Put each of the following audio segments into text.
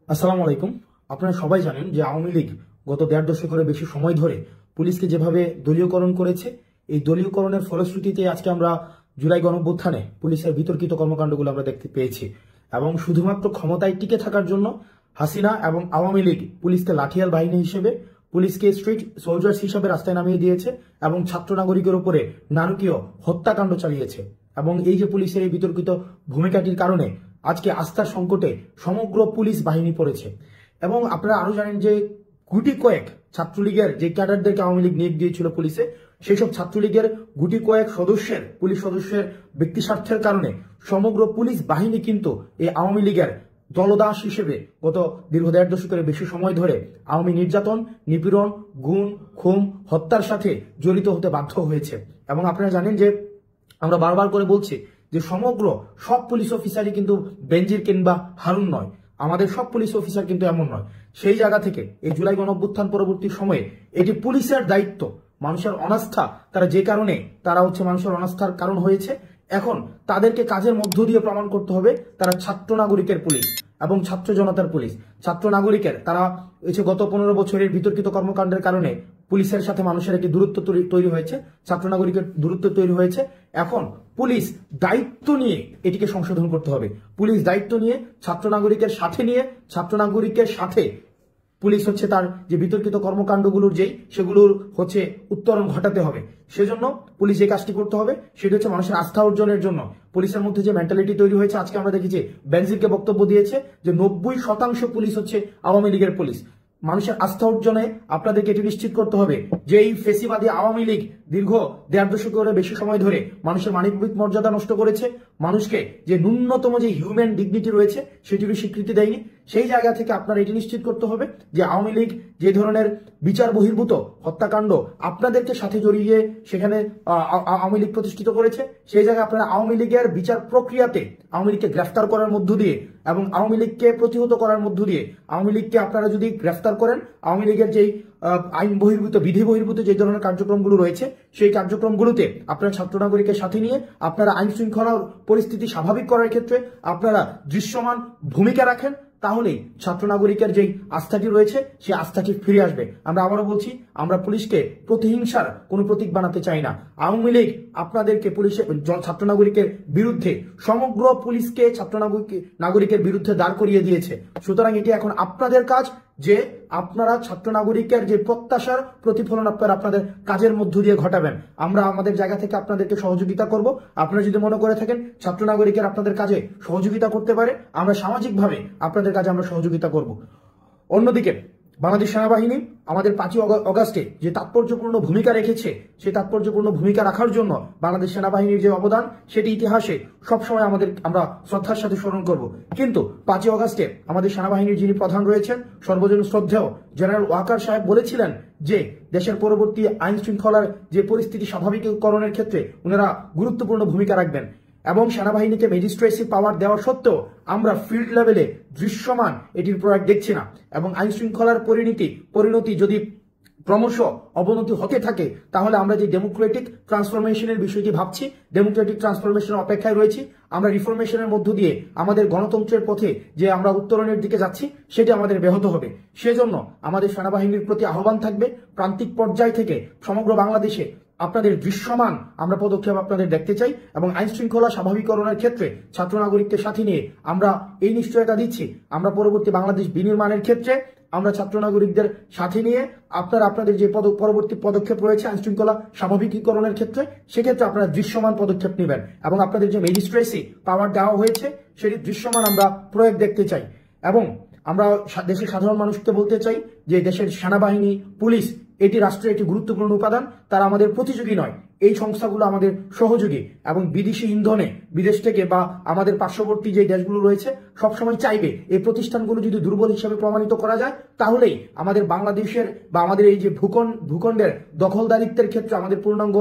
আসসালামু আলাইকুম। আপনারা সবাই জানেন যে আওয়ামী লীগ গত ১.৫ দশকের বেশি সময় ধরে পুলিশকে যেভাবে দলীয়করণ করেছে, এই দলীয়করণের ফলশ্রুতিতে আজকে আমরা জুলাই গণঅভ্যুত্থানে পুলিশের বিতর্কিত কর্মকাণ্ডগুলো আমরা দেখতে পেয়েছি। এবং শুধুমাত্র ক্ষমতায় টিকে থাকার জন্য হাসিনা এবং আওয়ামী লীগ পুলিশকে লাঠিয়াল বাহিনী হিসেবে, পুলিশকে স্ট্রিট সোলজার্স হিসেবে রাস্তায় নামিয়ে দিয়েছে এবং ছাত্র নাগরিকের উপরে নারকীয় হত্যাকাণ্ড চালিয়েছে। এবং এই যে পুলিশের এই বিতর্কিত ভূমিকাটির কারণে আজকে আস্থার সংকটে সমগ্র পুলিশ বাহিনী পড়েছে। এবং আপনারা আরো জানেন যে গুটি কয়েক ছাত্রলীগের যে ক্যাডারদেরকে আওয়ামী লীগ নিয়োগ দিয়েছিল পুলিশে, সেই সব ছাত্রলীগের গুটি কয়েক পুলিশ সদস্যের ব্যক্তি স্বার্থের কারণে সমগ্র পুলিশ বাহিনী কিন্তু এই আওয়ামী লীগের দলদাস হিসেবে গত দীর্ঘ ১.৫ দশকের বেশি সময় ধরে আওয়ামী নির্যাতন, নিপীড়ন, গুম, খুন, হত্যার সাথে জড়িত হতে বাধ্য হয়েছে। এবং আপনারা জানেন যে আমরা বারবার করে বলছি যে সমগ্র সব পুলিশ অফিসারই কিন্তু বেনজির কিংবা হারুন নয়, আমাদের সব পুলিশ অফিসার কিন্তু এমন নয়। সেই জায়গা থেকে এই জুলাই গণঅভ্যুত্থান পরবর্তী সময়ে এটি পুলিশের দায়িত্ব, মানুষের অনাস্থা তারা যে কারণে তারা মানুষের অনাস্থার কারণ হয়েছে, এখন তাদেরকে কাজের মধ্য দিয়ে প্রমাণ করতে হবে তারা ছাত্র নাগরিকের পুলিশ এবং ছাত্র জনতার পুলিশ। ছাত্র নাগরিকের তারা গত ১৫ বছরের বিতর্কিত কর্মকাণ্ডের কারণে পুলিশের সাথে মানুষের একটি দূরত্ব তৈরি হয়েছে, ছাত্র নাগরিকের দূরত্ব তৈরি হয়েছে। এখন পুলিশ দায়িত্ব নিয়ে এটিকে সংশোধন করতে হবে। পুলিশ দায়িত্ব নিয়ে ছাত্র নাগরিকের সাথে পুলিশ তার যে বিতর্কিত কর্মকাণ্ডগুলোর সেগুলোর উত্তরণ ঘটাতে হবে। সেজন্য পুলিশ যে কাজটি করতে হবে সেটা মানুষের আস্থা অর্জনের জন্য পুলিশের মধ্যে যে মেন্টালিটি তৈরি হয়েছে। আজকে আমরা দেখি যে বেনজিরকে বক্তব্য দিয়েছে যে ৯০% পুলিশ আওয়ামী লীগের পুলিশ। মানুষের আস্থা অর্জনে আপনাদেরকে এটি নিশ্চিত করতে হবে যে এই ফেসিবাদী আওয়ামী লীগ দীর্ঘ ১.৫ দশকের বেশি সময় ধরে মানুষের মানবিক মর্যাদা নষ্ট করেছে, মানুষকে যে ন্যূনতম যে হিউম্যান ডিগনিটি রয়েছে সেটিরও স্বীকৃতি দেয়নি। সেই জায়গা থেকে আপনারা এটি নিশ্চিত করতে হবে যে আওয়ামী লীগ যে ধরনের বিচার বহির্ভূত হত্যাকাণ্ড আপনাদেরকে সাথে জড়িয়ে সেখানে আওয়ামী লীগ প্রতিষ্ঠিত করেছে, সেই জায়গায় আপনারা আওয়ামী লীগের বিচার প্রক্রিয়াতে আওয়ামী লীগকে গ্রেফতার করার মধ্য দিয়ে এবং আওয়ামী লীগকে প্রতিহত করার মধ্য দিয়ে আওয়ামী লীগকে আপনারা যদি গ্রেফতার করেন, আওয়ামী লীগের যেই আইন বহির্ভূত বিধি বহির্ভূত যে ধরনের কার্যক্রমগুলো রয়েছে সেই কার্যক্রমগুলোতে আপনারা ছাত্র নাগরিকের সাথে নিয়ে আপনারা আইন শৃঙ্খলা পরিস্থিতি স্বাভাবিক করার ক্ষেত্রে আপনারা দৃশ্যমান ভূমিকা রাখেন, তাহলেই ছাত্র নাগরিকের যেই আস্থাটি রয়েছে সেই আস্থাটি ফিরে আসবে। আমরা আবারও বলছি, আমরা পুলিশকে প্রতিহিংসার কোনো প্রতীক বানাতে চাই না। আওয়ামী লীগ আপনাদেরকে ছাত্র নাগরিকের বিরুদ্ধে সমগ্র পুলিশকে ছাত্র নাগরিকের বিরুদ্ধে দাঁড় করিয়ে দিয়েছে। সুতরাং এটি এখন আপনাদের কাজ যে আপনারা ছাত্র নাগরিকের যে প্রত্যাশার প্রতিফলন আপনাদের কাজের মধ্য দিয়ে ঘটাবেন। আমরা আমাদের জায়গা থেকে আপনাদেরকে সহযোগিতা করব। আপনারা যদি মনে করে থাকেন ছাত্র নাগরিকের আপনাদের কাজে সহযোগিতা করতে পারে, আমরা সামাজিকভাবে আপনাদের কাজে আমরা সহযোগিতা করব। অন্যদিকে বাংলাদেশ সেনাবাহিনী আমাদের ৫ই অগাস্টে যে তাৎপর্যপূর্ণ ভূমিকা রেখেছে, সেই তাৎপর্যপূর্ণ ভূমিকা রাখার জন্য বাংলাদেশ সেনাবাহিনীর যে অবদান সেটি ইতিহাসে সবসময় আমরা শ্রদ্ধার সাথে স্মরণ করব। কিন্তু ৫ই অগাস্টে আমাদের সেনাবাহিনীর যিনি প্রধান রয়েছেন সর্বজন শ্রদ্ধেয় জেনারেল ওয়াকার সাহেব বলেছিলেন যে দেশের পরবর্তী আইন শৃঙ্খলার যে পরিস্থিতি স্বাভাবিকীকরণের ক্ষেত্রে ওনারা গুরুত্বপূর্ণ ভূমিকা রাখবেন এবং সেনাবাহিনীকে ম্যাজিস্ট্রেসি পাওয়ার দেওয়া সত্ত্বেও আমরা ফিল্ড লেভেলে দৃশ্যমান এটির প্রয়োগ দেখছি না। এবং আইন শৃঙ্খলার পরিণতি যদি ক্রমশ অবনতি হতে থাকে তাহলে আমরা যে ডেমোক্রেটিক ট্রান্সফরমেশনের বিষয়টি ভাবছি, ডেমোক্রেটিক ট্রান্সফরমেশনের অপেক্ষায় রয়েছি। আমরা রিফরমেশনের মধ্য দিয়ে আমাদের গণতন্ত্রের পথে যে আমরা উত্তরণের দিকে যাচ্ছি সেটি আমাদের ব্যাহত হবে। সেজন্য আমাদের সেনাবাহিনীর প্রতি আহ্বান থাকবে, প্রান্তিক পর্যায় থেকে সমগ্র বাংলাদেশে আপনাদের দৃশ্যমান আমরা পদক্ষেপ আপনাদের দেখতে চাই। এবং আইন শৃঙ্খলা স্বাভাবিকরণের ক্ষেত্রে ছাত্র নাগরিককে সাথে নিয়ে আমরা এই নিশ্চয়তা দিচ্ছি, আমরা পরবর্তী বাংলাদেশ বিনির্মাণের ক্ষেত্রে আমরা ছাত্র নাগরিকদের সাথে নিয়ে আপনাদের যে পরবর্তী পদক্ষেপ রয়েছে আইন শৃঙ্খলা স্বাভাবিকীকরণের ক্ষেত্রে, সেক্ষেত্রে আপনারা দৃশ্যমান পদক্ষেপ নেবেন এবং আপনাদের যে ম্যাজিস্ট্রেসি পাওয়ার দেওয়া হয়েছে সেটি দৃশ্যমান আমরা প্রয়োগ দেখতে চাই। এবং আমরা দেশের সাধারণ মানুষকে বলতে চাই যে দেশের সেনাবাহিনী, পুলিশ এটি রাষ্ট্রের একটি গুরুত্বপূর্ণ উপাদান, তারা আমাদের প্রতিযোগী নয়, এই সংস্থাগুলো আমাদের সহযোগী। এবং বিদেশি ইন্ধনে বিদেশ থেকে বা আমাদের পার্শ্ববর্তী যে দেশগুলো রয়েছে সবসময় চাইবে এই প্রতিষ্ঠানগুলো যদি দুর্বল হিসাবে প্রমাণিত করা যায় তাহলেই আমাদের বাংলাদেশের বা আমাদের এই যে ভূখণ্ডের দখলদারিত্বের ক্ষেত্রে, আমাদের পূর্ণাঙ্গ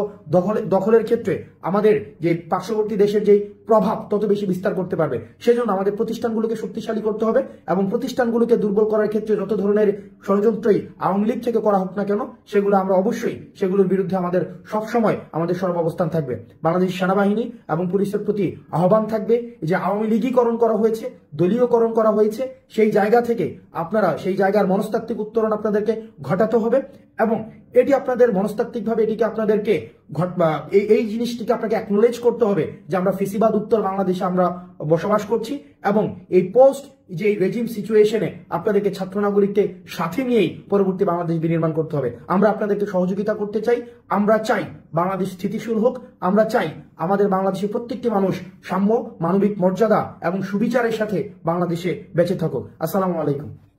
দখলের ক্ষেত্রে আমাদের যে পার্শ্ববর্তী দেশের যে প্রভাব তত বেশি বিস্তার করতে পারবে। সেজন্য আমাদের প্রতিষ্ঠানগুলোকে শক্তিশালী করতে হবে এবং প্রতিষ্ঠানগুলোকে দুর্বল করার ক্ষেত্রে যত ধরনের ষড়যন্ত্রই আওয়ামী লীগ থেকে করা হোক না কেন সেগুলো আমরা অবশ্যই সেগুলোর বিরুদ্ধে আমাদের সবসময় আমাদের সর্বাবস্থান থাকবে। বাংলাদেশ সেনাবাহিনী এবং পুলিশের প্রতি আহ্বান থাকবে যে আওয়ামী লীগীকরণ করা হয়েছে দলীয়করণ করা হয়েছে সেই জায়গা থেকে আপনারা সেই জায়গার মনস্তাত্ত্বিক উত্তরণ আপনাদেরকে ঘটাতে হবে এবং এটি আপনাদের মনস্তাত্ত্বিকভাবে এটিকে আপনাদেরকে এই জিনিসটিকে আপনাকে অ্যাকনোলেজ করতে হবে যে আমরা ফেসিবাদ উত্তর বাংলাদেশে আমরা বসবাস করছি এবং এই পোস্ট যে রেজিম সিচুয়েশনে আপনাদেরকে ছাত্র নাগরিককে সাথে নিয়েই পরবর্তী বাংলাদেশ বিনির্মাণ করতে হবে। আমরা আপনাদেরকে সহযোগিতা করতে চাই। আমরা চাই বাংলাদেশ স্থিতিশীল হোক। আমরা চাই আমাদের বাংলাদেশের প্রত্যেকটি মানুষ সাম্য, মানবিক মর্যাদা এবং সুবিচারের সাথে বাংলাদেশে বেঁচে থাকুক। আসসালামু আলাইকুম।